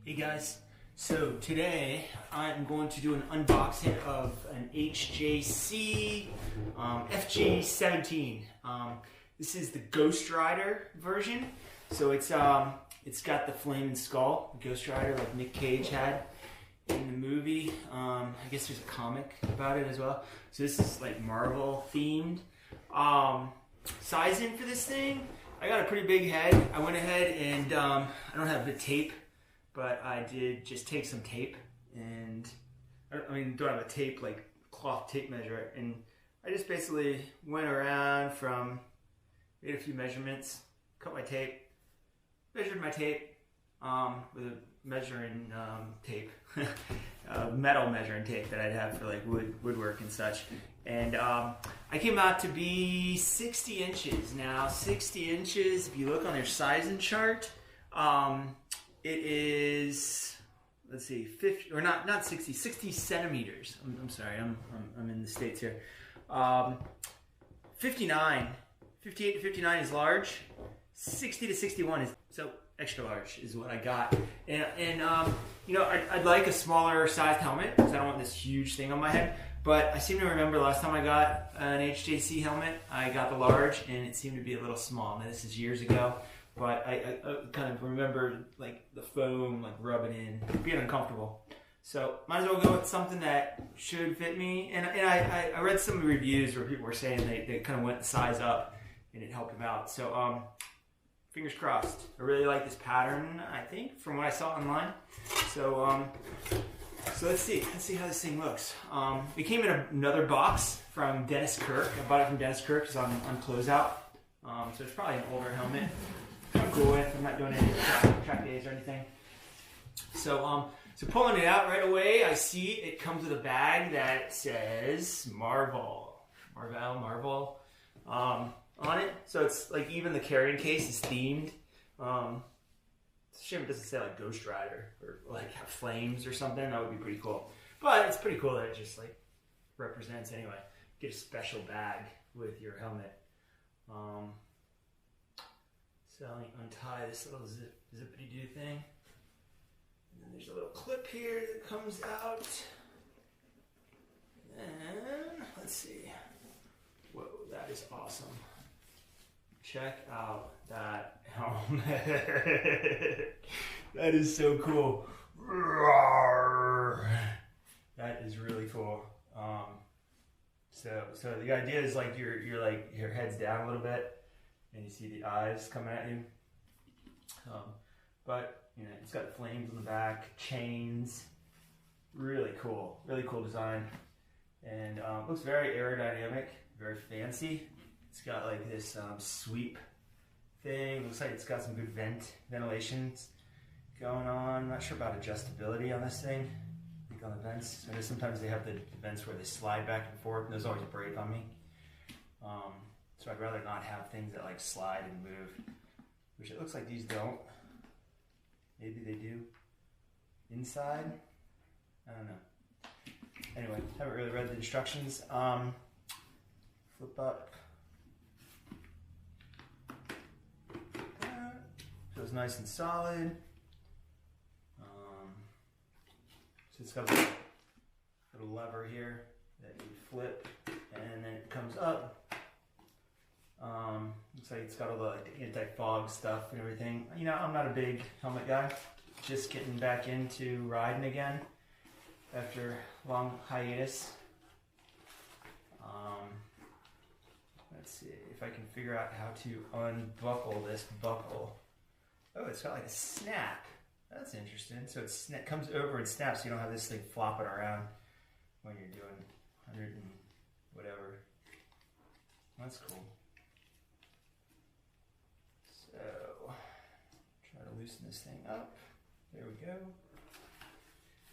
Hey guys, so today I'm going to do an unboxing of an HJC FG-17. This is the Ghost Rider version. So it's got the flaming skull, the Ghost Rider like Nick Cage had in the movie. I guess there's a comic about it as well. So this is like Marvel themed. Sizing for this thing, I got a pretty big head. I went ahead and I don't have the tape, but I did just take some tape and don't have a tape, like cloth tape measure, and I just basically went around made a few measurements, cut my tape, measured my tape with a measuring tape, metal measuring tape that I'd have for like woodwork and such. And I came out to be 60 inches. Now 60 inches, if you look on their sizing chart, it is, let's see, 50, or not 60, 60 centimeters. I'm sorry, I'm in the States here. 58 to 59 is large. 60 to 61 is, so extra large is what I got. And you know, I'd like a smaller sized helmet because I don't want this huge thing on my head. But I seem to remember last time I got an HJC helmet, I got the large and it seemed to be a little small. Now this is years ago, but I kind of remember like the foam like rubbing in, being uncomfortable. So might as well go with something that should fit me. And I read some reviews where people were saying they kind of went the size up and it helped them out. So fingers crossed. I really like this pattern, I think, from what I saw online. So let's see how this thing looks. It came in another box from Dennis Kirk. I bought it from Dennis Kirk. It's on closeout. So it's probably an older helmet. I'm cool with. I'm not doing any track days or anything. So pulling it out right away, I see it comes with a bag that says Marvel on it. So it's like even the carrying case is themed. It's a shame it doesn't say like Ghost Rider or like have flames or something. That would be pretty cool. But it's pretty cool that it just like represents anyway. Get a special bag with your helmet. So let me untie this little zippity-doo thing. And then there's a little clip here that comes out. And let's see. Whoa, that is awesome. Check out that helmet. That is so cool. That is really cool. So the idea is like your head's down a little bit and you see the eyes coming at you. But you know, it's got flames on the back, chains. Really cool design. And looks very aerodynamic, very fancy. It's got like this sweep thing. Looks like it's got some good ventilation going on. I'm not sure about adjustability on this thing. I think on the vents. I know sometimes they have the vents where they slide back and forth, and those always break on me. So I'd rather not have things that like slide and move, which it looks like these don't. Maybe they do. Inside, I don't know. Anyway, haven't really read the instructions. Flip up. Feels nice and solid. So it's got a little lever here that you flip, and then it comes up. Looks like it's got all the like anti-fog stuff and everything. You know, I'm not a big helmet guy. Just getting back into riding again after a long hiatus. Let's see if I can figure out how to unbuckle this buckle. Oh, it's got like a snap. That's interesting. So it comes over and snaps, so you don't have this thing flopping around when you're doing 100 and whatever. That's cool. So, try to loosen this thing up. There we go.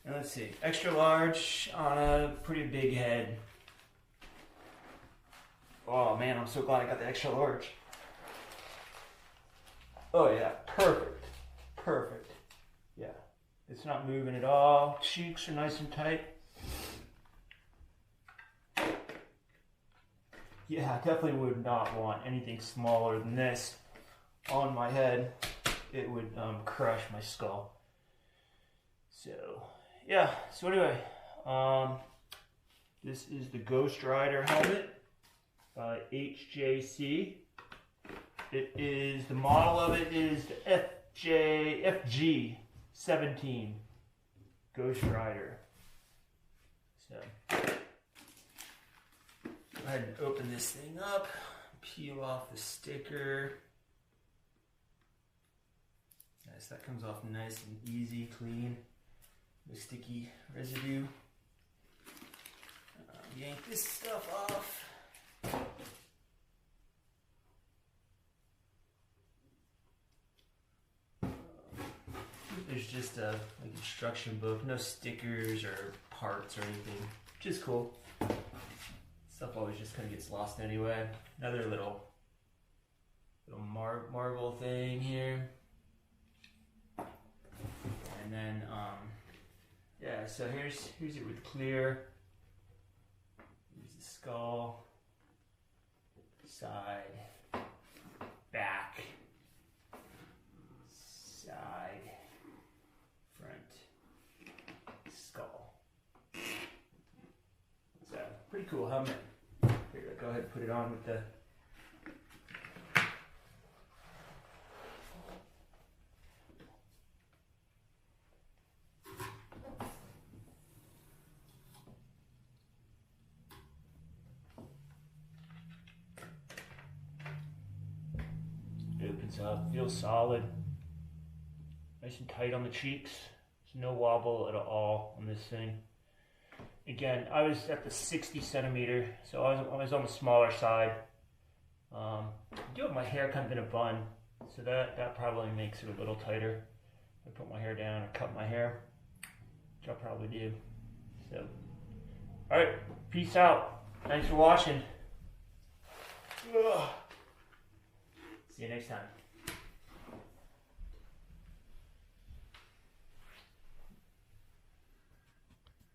And let's see, extra large on a pretty big head. Oh man, I'm so glad I got the extra large. Oh yeah, perfect. Yeah, it's not moving at all. Cheeks are nice and tight. Yeah, I definitely would not want anything smaller than this on my head. It would crush my skull. So yeah, so anyway, this is the Ghost Rider helmet by HJC. It is, the model of it is the FG-17 Ghost Rider. So go ahead and open this thing up, peel off the sticker. Yes, that comes off nice and easy, clean, no sticky residue. Yank this stuff off. There's just a like instruction book, no stickers or parts or anything, which is cool. Stuff always just kind of gets lost anyway. Another little marble thing here. And then, yeah, so here's it with clear. Here's the skull, side, back, side, front, skull. So, pretty cool helmet. Here, go ahead and put it on with the opens up, feels solid, nice and tight on the cheeks. There's no wobble at all on this thing. Again, I was at the 60 centimeter, so I was on the smaller side. I do have my hair kind of in a bun, so that probably makes it a little tighter. I put my hair down and cut my hair, which I'll probably do. So, all right, peace out. Thanks for watching. Ugh. See you next time.